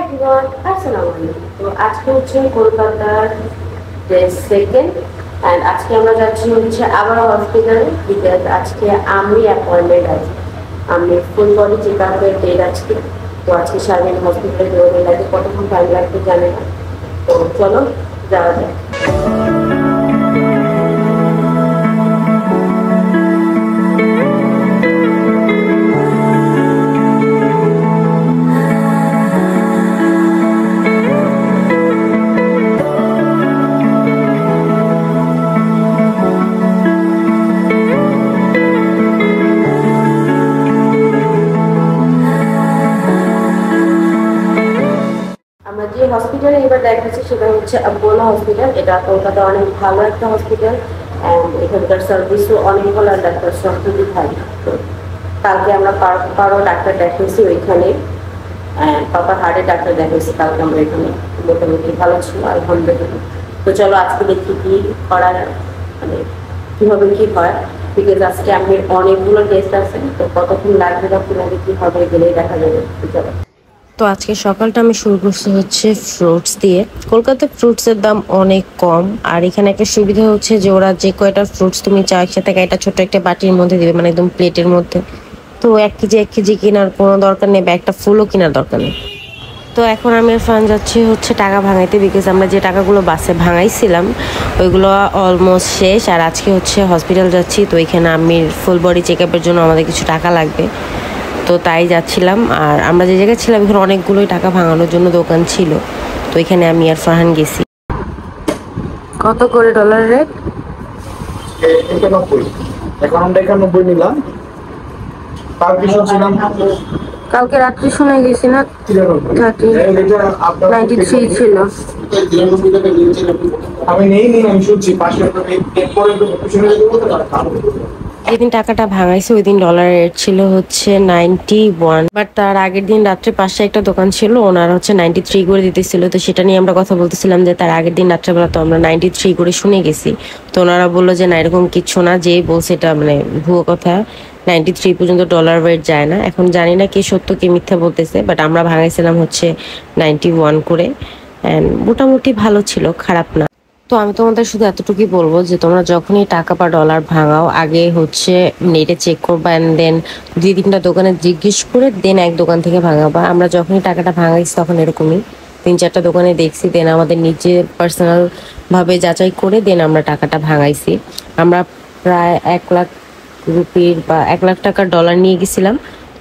Everyone, আসসালামু আলাইকুম। তো আজকে হচ্ছে কলকাতার ডে সেকেন্ড অ্যান্ড আজকে আমরা যাচ্ছি হচ্ছে আবার হসপিটালে, বিকজ আজকে আমি অ্যাপয়েন্টমেন্ট আছে, আমি ফুল বডি চেক আপের ডেট আজকে। তো আজকে সারাদিন হসপিটালে দৌড়ে লাগে, কতক্ষণ টাইম লাগবে জানে না। তো চলো যাওয়া যায়। যে হসপিটালে এবার দেখাচ্ছি সেটা হচ্ছে অ্যাপোলো হসপিটাল। এটা কলকাতা অনেক ভালো একটা হসপিটাল অ্যান্ড এখানকার সার্ভিসও অনেক ভালো, আর ডাক্তার সব খুবই ভালো। তো কালকে আমরা পারো ডাক্তার দেখাইছি ওইখানে, পাপার হার্টের ডাক্তার দেখাইছি কালকে আমরা এখানে, মোটামুটি ভালো ছিল আলহামদুলিল্লাহ। তো চলো আজকে দেখি কি করার, মানে কীভাবে কী হয়, বিকজ আজকে আমি অনেকগুলো টেস্ট আছে। তো কতক্ষণ লাগবে বা কীভাবে কী হবে গেলেই দেখা যাবে। চলো। তো আজকে সকালটা আমি শুরু করছি হচ্ছে ফ্রুটস দিয়ে। কলকাতায় ফ্রুটসের দাম অনেক কম, আর এখানে একটা সুবিধা হচ্ছে যে ওরা যে কয়টা ফ্রুটস তুমি চাও একসাথে একটা ছোট একটা বাটির মধ্যে দিবে, মানে একদম প্লেটের মধ্যে। তো 1 কেজি কেনার কোনো দরকার নেই, বা একটা ফুলও কেনার দরকার নেই। তো এখন আমি ফান যাচ্ছি হচ্ছে টাকা ভাঙাইতে, বিকজ আমরা যে টাকাগুলো বাসে ভাঙাইছিলাম ওইগুলো অলমোস্ট শেষ। আর আজকে হচ্ছে হসপিটাল যাচ্ছি, তো এখানে আমির ফুল বডি চেক আপের জন্য আমাদের কিছু টাকা লাগবে, তো তাই যাচ্ছিলাম। আর আমরা যে জায়গায় ছিলাম এখানে অনেকগুলোই টাকা ভাঙানোর জন্য দোকান ছিল, তো এখানে আমি আর ফারহান গেছি। কত করে ডলার রেট? 91। এখন আমরা 91 নিলাম। কালকে রাত্রি শুনে গেছি না 93 ছিল। আমি আমি শুনছি পাশে যেদিন টাকাটা ভাঙাইছে ওই দিন ডলারের রেট ছিল হচ্ছে 91, বাট তার আগের দিন রাত্রে পাশে একটা দোকান ছিল, ওনারা হচ্ছে 93 করে দিতেছিল। তো সেটা নিয়ে আমরা কথা বলতেছিলাম যে তার আগের দিন রাত্রেবেলা তো আমরা 93 করে শুনে গেছি। তো ওনারা বললো যে না, এরকম কিছু না, যে বলছে এটা মানে ভুয়ো কথা, 93 পর্যন্ত ডলার রেট যায় না। এখন জানি না কে সত্য কে মিথ্যা বলতেছে, বাট আমরা ভাঙাইছিলাম হচ্ছে 91 করে, অ্যান্ড মোটামুটি ভালো ছিল, খারাপ না। তো আমি তোমাদের শুধু এতটুকুই বলবো যে তোমরা যখনই টাকা বা ডলার ভাঙাও আগে হচ্ছে নেটে চেক করবা, অ্যান্ড দেন 2-3টা দোকানে জিজ্ঞেস করে দেন এক দোকান থেকে ভাঙাবা। আমরা যখনই টাকাটা ভাঙাইছি তখন এরকমই 3-4টা দোকানে দেখছি, দেন আমাদের নিজে পার্সোনাল ভাবে যাচাই করে দেন আমরা টাকাটা ভাঙাইছি। আমরা প্রায় 1 লাখ রুপির বা 1 লাখ টাকার ডলার নিয়ে গেছিলাম,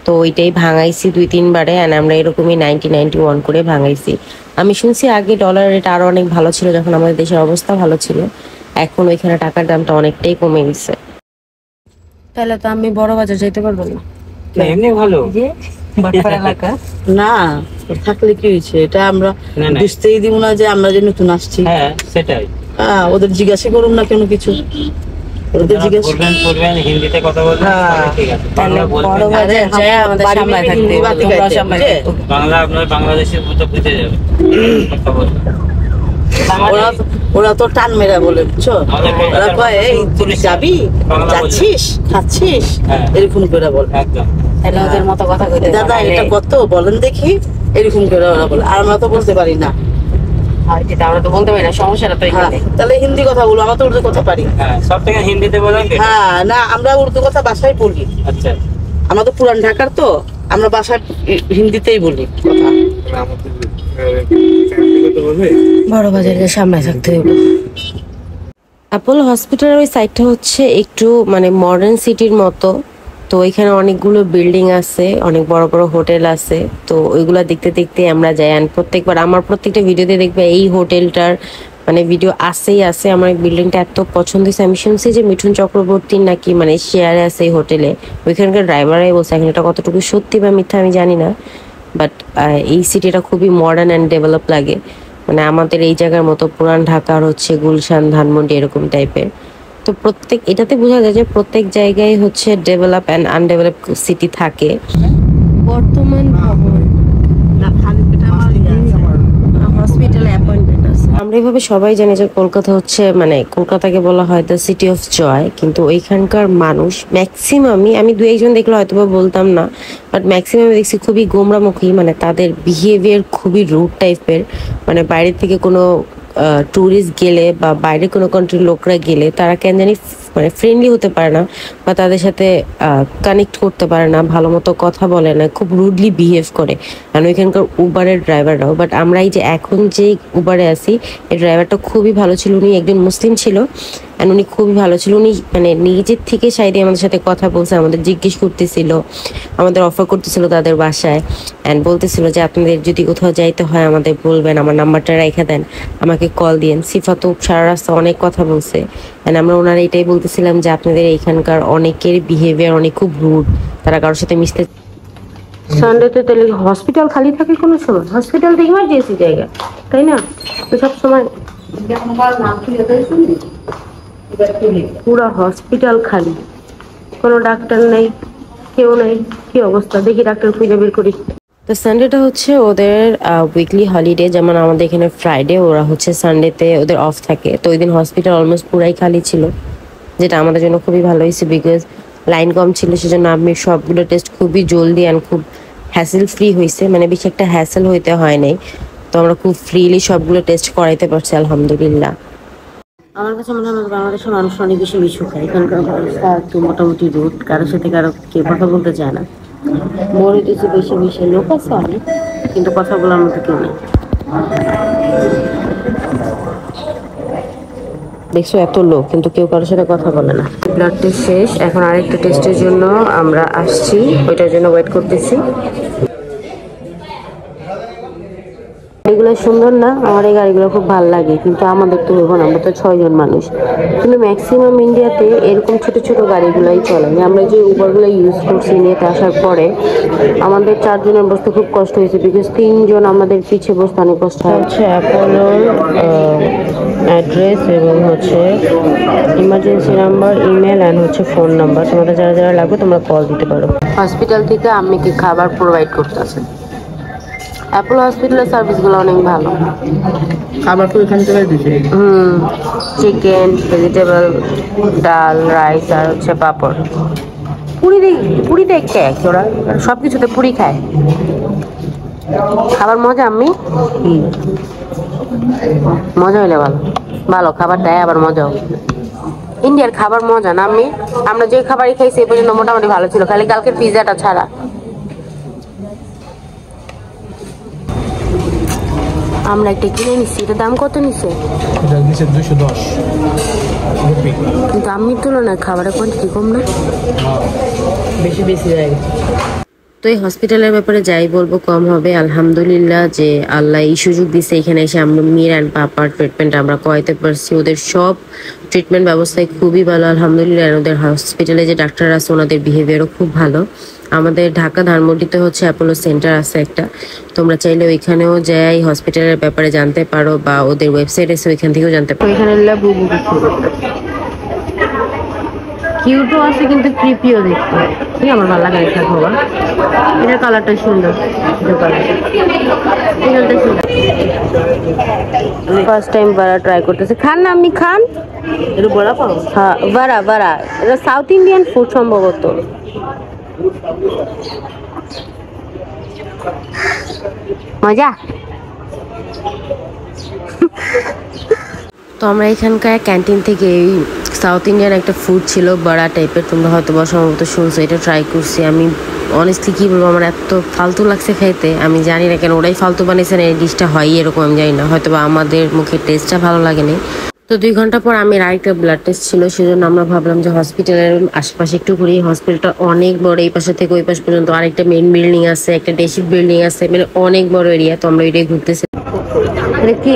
তো ওইটাই ভাঙাইছি 2-3 বারে, অ্যান্ড আমরা এরকমই 91 করে ভাঙাইছি। আমি শুনছি আগে ডলার রেট আরো অনেক ভালো ছিল যখন আমাদের দেশের অবস্থা ভালো ছিল, এখন ওইখানে টাকার দামটা অনেকটাই কমে গেছে। তাহলে তো আমি বড় বাজার যাইতে পারবো না। এমনি ভালো যে বাটপাড়া এলাকা না থাকলে কি হয়েছে, এটা আমরা বুঝতেই দিব না যে আমরা যে নতুন আসছি। হ্যাঁ সেটাই, ওদের জিজ্ঞাসা করুন না কেন কিছু, ওদের জিজ্ঞাসা করবেন হিন্দিতে কথা বলবেন, ঠিক আছে বাংলা বলবেন। আমাদের সামনে থাকতে বাংলা আপনার বাংলাদেশের মতো বুঝে যাবে কথা বলবেন। ওরা তো টান মেরা বলে, বুঝছো, ওরা কয় এই তুই যাবি, যাচ্ছিস, খাচ্ছিস, এরকম করে বলে একদম ওদের মতো কথা কইতে। দাদা এটা কত বলেন দেখি, এরকম করে ওরা বলে। আর আমরা তো বলতে পারি না, আমরা তো বলতে পারি না, সমস্যাটা তো এখানে। তাহলে হিন্দি কথা বলো, আমরা তো উর্দু কথা পারি। হ্যাঁ সব থেকে হিন্দিতে বলেন। হ্যাঁ না, আমরা উর্দু কথা বাসায় বলি। আচ্ছা, আমরা তো পুরান ঢাকার, তো আমরা বাসায় হিন্দিতেই বলি কথা। বড় বাজারের সামনে থাকতে হবে। অ্যাপোলো হসপিটালের ওই সাইডটা হচ্ছে একটু মানে মডার্ন সিটির মতো, তো এখানে অনেকগুলো বিল্ডিং আছে, অনেক বড় বড় হোটেল আছে। তো ওইগুলা দেখতে দেখতে আমরা যাই, আর প্রত্যেকবার আমার প্রত্যেকটা ভিডিওতে দেখবে এই হোটেলটার মানে ভিডিও আসেই আসে। আমার বিল্ডিংটা এত পছন্দ হয়েছে। আমি শুনছি যে মিঠুন চক্রবর্তীর নাকি মানে শেয়ারে আছে এই হোটেলে, ওইখানকার ড্রাইভারাই বলছে। এখন এটা কতটুকু সত্যি বা মিথ্যা আমি জানি না, বাট এই সিটিটা খুবই মডার্ন অ্যান্ড ডেভেলপ লাগে, মানে আমাদের এই জায়গার মতো পুরান ঢাকার হচ্ছে গুলশান, ধানমন্ডি এরকম টাইপের। তো প্রত্যেক এটাতে বোঝা যায় যে প্রত্যেক জায়গায় হচ্ছে ডেভেলপ অ্যান্ড আনডেভেলপ সিটি থাকে। বর্তমান ভবন হসপিটাল অ্যাপয়েন্টমেন্ট আছে। আমরা ওইভাবে সবাই জানে যে কলকাতা হচ্ছে মানে কলকাতাকে বলা হয় দ্য সিটি অফ জয়, কিন্তু ওইখানকার মানুষ ম্যাক্সিমামই, আমি দু একজন দেখলে হয়তো বা বলতাম না, বাট ম্যাক্সিমাম দেখছি খুবই গোমরামুখী, মানে তাদের বিহেভিয়ার খুবই রুড টাইপের। মানে বাইরে থেকে কোনো ট্যুরিস্ট গেলে বা বাইরে কোনো কান্ট্রির লোকরা গেলে তারা কেন জানি মানে ফ্রেন্ডলি হতে পারে না বা তাদের সাথে কানেক্ট করতে পারে না, ভালো মতো কথা বলে না, খুব রুডলি বিহেভ করে। আর ওইখানকার উবারের ড্রাইভাররাও, বাট আমরা এই যে এখন যে উবারে আছি এই ড্রাইভারটা খুবই ভালো ছিল, উনি একজন মুসলিম ছিল অ্যান্ড উনি খুবই ভালো ছিল। উনি মানে নিজের থেকে সাইডে আমাদের সাথে কথা বলছে, আমাদের জিজ্ঞেস করতেছিল, আমাদের অফার করতেছিল তাদের বাসায় অ্যান্ড বলতেছিল যে আপনাদের যদি কোথাও যাইতে হয় আমাদের বলবেন, আমার নাম্বারটা রেখে দেন, আমাকে কল দিয়েন। সিফা তো সারা রাস্তা অনেক কথা বলছে অ্যান্ড আমরা ওনারা এটাই বলতেছিলাম যে আপনাদের এইখানকার অনেকের বিহেভিয়ার অনেক খুব রুড, তারা কারোর সাথে মিশতে। সানডেতে তাহলে হসপিটাল খালি থাকে কোনো সময়? হসপিটাল তো ইমার্জেন্সি জায়গা, তাই না? তো সব সময় পুরো হসপিটাল খালি, কোনো ডাক্তার নেই, কেউ নেই। কি অবস্থা, দেখি ডাক্তার খুঁজে বের করি। তো সানডেটা হচ্ছে ওদের উইকলি হলিডে, যেমন আমাদের এখানে ফ্রাইডে, ওরা হচ্ছে সানডেতে ওদের অফ থাকে। তো ওই দিন হসপিটাল অলমোস্ট পুরাই খালি ছিল, যেটা আমাদের জন্য খুবই ভালো হয়েছে বিকজ লাইন কম ছিল, সেজন্য আমি সবগুলো টেস্ট খুবই জলদি অ্যান্ড খুব হ্যাসেল ফ্রি হয়েছে, মানে বেশি একটা হ্যাসেল হইতে হয় নাই। তো আমরা খুব ফ্রিলি সবগুলো টেস্ট করাইতে পারছি আলহামদুলিল্লাহ। আমার কাছে মনে হয় বাংলাদেশের মানুষ অনেক বেশি বিছু খায়, এখানকার অবস্থা একটু মোটামুটি রুট, কারোর সাথে কারো কেউ কথা বলতে চায় না। বড় কিছু বেশি বেশি লোক আছে অনেক, কিন্তু কথা বলার মতো কেউ নেই। দেখছো এত লোক, কিন্তু কেউ কারোর সাথে কথা বলে না। ব্লাড টেস্ট শেষ, এখন আরেকটা টেস্টের জন্য আমরা আসছি, ওইটার জন্য ওয়েট করতেছি। গাড়িগুলো সুন্দর না? আমার এই গাড়িগুলো খুব ভালো লাগে, কিন্তু আমাদের তো হইব না, আমরা তো 6 জন মানুষ। কিন্তু ম্যাক্সিমাম ইন্ডিয়াতে এরকম ছোট ছোট গাড়িগুলোই চলে। আমরা যে উবারগুলো ইউজ করছি ইন্ডিয়াতে আসার পরে আমাদের 4 জনের বসতে খুব কষ্ট হয়েছে, বিকজ 3 জন আমাদের পিছিয়ে বসতে অনেক কষ্ট হচ্ছে। অ্যাপোলোর অ্যাড্রেস এবং হচ্ছে ইমার্জেন্সি নাম্বার, ইমেল অ্যান্ড হচ্ছে ফোন নাম্বার, তোমাদের যারা যারা লাগবে তোমরা কল দিতে পারো। হসপিটাল থেকে আম্মিকে খাবার প্রোভাইড করতেছে। অ্যাপোলো হসপিটালের সার্ভিসগুলো অনেক ভালো। খাবার তো এখান থেকে দিছে। চিকেন, ভেজিটেবল, ডাল, রাইস আর হচ্ছে পাপড়। পুরি দেখতে ওরা সব কিছুতে পুরি খায়। খাবার মজা আম্মি? মজা হইলে ভালো, ভালো খাবার দেয় আবার মজাও। ইন্ডিয়ার খাবার মজা না আম্মি? আমরা যে খাবারই খাইছি এই পর্যন্ত মোটামুটি ভালো ছিল, খালি কালকে পিজাটা ছাড়া। আমরা একটা কিনে নিচ্ছি, এটা দাম কত নিচ্ছে? 210 রুপি। কিন্তু আম্মির তুলনায় খাবারের কোয়ান্টিটি কম না? বেশি বেশি যায়। তো এই হসপিটালের ব্যাপারে যাই বলবো কম হবে। আলহামদুলিল্লাহ যে আল্লাহ এই সুযোগ দিচ্ছে এখানে এসে আমরা মির অ্যান্ড পাপার ট্রিটমেন্ট আমরা করাইতে পারছি। ওদের সব ট্রিটমেন্ট ব্যবস্থায় খুবই ভালো আলহামদুলিল্লাহ। ওদের হসপিটালে যে ডাক্তার আছে ওনাদের বিহেভিয়ারও খুব ভালো। আমাদের ঢাকা ধানমন্ডিতে হচ্ছে অ্যাপোলো সেন্টার আছে একটা, তোমরা চাইলে ওইখানেও যাই হসপিটালের ব্যাপারে জানতে পারো বা ওদের ওয়েবসাইট আছে ওইখান থেকেও জানতে পারো। ওইখানে কিউটও আছে কিন্তু ক্রিপিও দেখতে, আমার ভালো লাগে একটা খাওয়া। এটার কালারটা সুন্দর, ফার্স্ট টাইম বারা ট্রাই করতেছে। খান না আপনি খান? এটা বড়া পাও? হ্যাঁ বারা বারা, এটা সাউথ ইন্ডিয়ান ফুড সম্ভবত। মজা। তো আমরা এখানকার ক্যান্টিন থেকে এই সাউথ ইন্ডিয়ান একটা ফুড ছিল বড়া টাইপের, তোমরা হয়তো বা সম্ভবত শুনছো, এটা ট্রাই করছি। আমি অনেস্টলি কি বলবো, আমার এত ফালতু লাগছে খাইতে, আমি জানি না কেন ওরাই ফালতু বানিয়েছেন, এই ডিশটা হয় এরকম আমি জানি না, হয়তো বা আমাদের মুখে টেস্টটা ভালো লাগেনি। তো 2 ঘন্টা পর আমি আরেকটা ব্লাড টেস্ট ছিল, সেজন্য আমরা ভাবলাম যে হসপিটালের আশেপাশে একটু ঘুরি। হসপিটালটা অনেক বড়, এই পাশে থেকে ওই পাশ পর্যন্ত আরেকটা মেইন বিল্ডিং আছে, একটা ডেসিক বিল্ডিং আছে, মানে অনেক বড় এরিয়া। তো আমরা এটাই ঘুরতেছি। এটা কি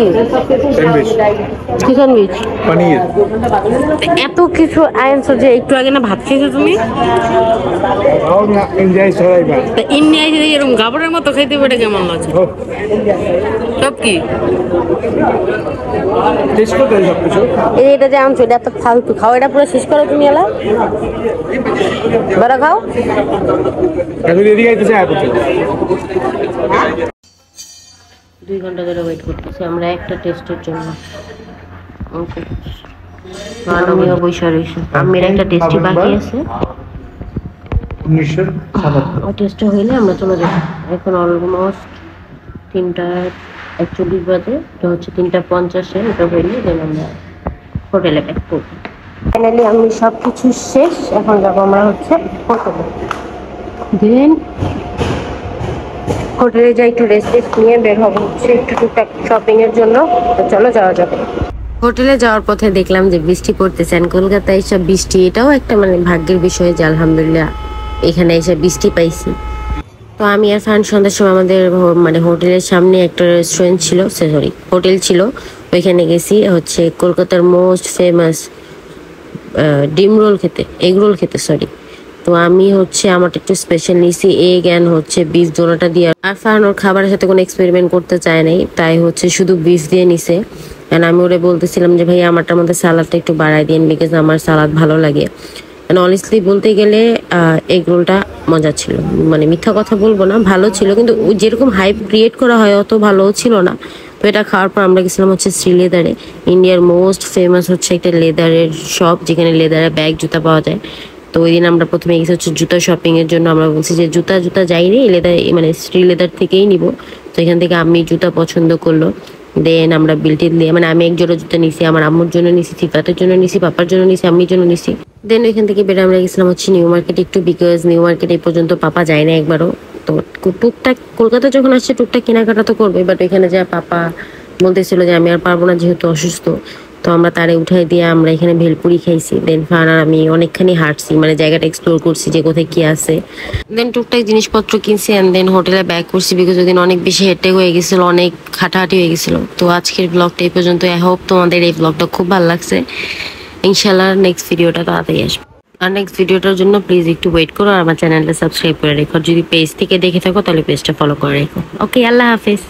স্যান্ডউইচ? পনির। এত কিছু আনছো যে একটু আগে না ভাত খেয়েছো তুমি? ইন্ডিয়ায় যদি এরকম গাবরের মতো খাইতে পারে কেমন লাগছে? সব কি এটা যে আনছো এটা এত ফালতু, খাও এটা পুরো শেষ করো তুমি। এলা বড় খাও। 2 ঘন্টা ধরে ওয়েট করতেছি আমরা একটা টেস্টের জন্য। ওকে, আমিও বসে রয়েছি। আমির একটা টেস্টই বাকি আছে, 1977। ওই টেস্টটা হইলে আমরা চলে যাবো। এখন অলমোস্ট 3:41 বাজে, এটা হচ্ছে 3:50-এ। এটা হইলে দেন আমরা হোটেলে ব্যাক করবো। ফাইনালি আমি সব কিছু শেষ, এখন যাবো আমরা হচ্ছে হোটেলে। দেন হোটেলে যাই, একটু রেস্ট নিয়ে বের হবো হচ্ছে একটু টুকটাক শপিং এর জন্য। তো চলো যাওয়া যাবে। হোটেলে যাওয়ার পথে দেখলাম যে বৃষ্টি পড়তেছে। কলকাতায় এসব বৃষ্টি, এটাও একটা মানে ভাগ্যের বিষয় যে আলহামদুলিল্লাহ এখানে এসে বৃষ্টি পাইছি। তো আমি আর ফান সন্ধ্যার সময় আমাদের মানে হোটেলের সামনে একটা রেস্টুরেন্ট ছিল, সরি হোটেল ছিল, ওইখানে গেছি হচ্ছে কলকাতার মোস্ট ফেমাস ডিম রোল খেতে, এগ রোল খেতে সরি। তো আমি হচ্ছে আমারটা একটু স্পেশাল নিয়েছি, এগ অ্যান্ড হচ্ছে বিফ দোনোটা দিয়ে। আর ফান ওর খাবারের সাথে কোনো এক্সপেরিমেন্ট করতে চায় নাই, তাই হচ্ছে শুধু বিফ দিয়ে নিছে। অ্যান্ড আমি ওরে বলতেছিলাম যে ভাই আমারটার মধ্যে সালাদটা একটু বাড়াই দিন, বিকজ আমার সালাদ ভালো লাগে। অ্যান্ড অনেস্টলি বলতে গেলে এগ রোলটা মজা ছিল, মানে মিথ্যা কথা বলবো না, ভালো ছিল, কিন্তু যেরকম হাইপ ক্রিয়েট করা হয় অত ভালোও ছিল না। তো এটা খাওয়ার পর আমরা গেছিলাম হচ্ছে শ্রীলেদারে, ইন্ডিয়ার মোস্ট ফেমাস হচ্ছে একটা লেদারের শপ, যেখানে লেদারের ব্যাগ জুতা পাওয়া যায়। তো ওই দিন আমরা প্রথমে গেছি হচ্ছে জুতা শপিং এর জন্য। আমরা বলছি যে জুতা যাইনি, লেদার মানে শ্রীলেদার থেকেই নিব। তো এখান থেকে আমি জুতা পছন্দ করলো। দেন আমরা বিলটিন দিয়ে, মানে আমি এক জোড়া জুতা নিছি, আমার আম্মুর জন্য নিছি, সিফাতের জন্য নিছি, পাপার জন্য নিছি, আম্মির জন্য নিছি। দেন ওইখান থেকে বেরো আমরা গেছিলাম হচ্ছে নিউ মার্কেট একটু, বিকজ নিউ মার্কেট এই পর্যন্ত পাপা যায় না একবারও। তো টুকটাক কলকাতা যখন আসছে টুকটাক কেনাকাটা তো করবে, বাট ওইখানে যা পাপা বলতেছিল যে আমি আর পারবো না যেহেতু অসুস্থ। তো আমরা তারে উঠাই দিয়ে আমরা এখানে ভেলপুরি খাইছি। দেন ফান আর আমি অনেকখানি হাঁটছি, মানে জায়গাটা এক্সপ্লোর করছি যে কোথায় কি আছে। দেন টুকটাক জিনিসপত্র কিনছি অ্যান্ড দেন হোটেলে ব্যাক করছি, বিকজ ওই দিন অনেক বেশি হেঁটে হয়ে গেছিল, অনেক হাঁটাহাঁটি হয়ে গেছিল। তো আজকের ব্লগটা এই পর্যন্ত। আই হোপ তোমাদের এই ব্লগটা খুব ভালো লাগছে। ইনশাল্লাহ নেক্সট ভিডিওটা তাড়াতাড়ি আসবে। আর নেক্সট ভিডিওটার জন্য প্লিজ একটু ওয়েট করো, আর আমার চ্যানেলটা সাবস্ক্রাইব করে রেখো। যদি পেজ থেকে দেখে থাকো তাহলে পেজটা ফলো করে রেখো। ওকে, আল্লাহ হাফেজ।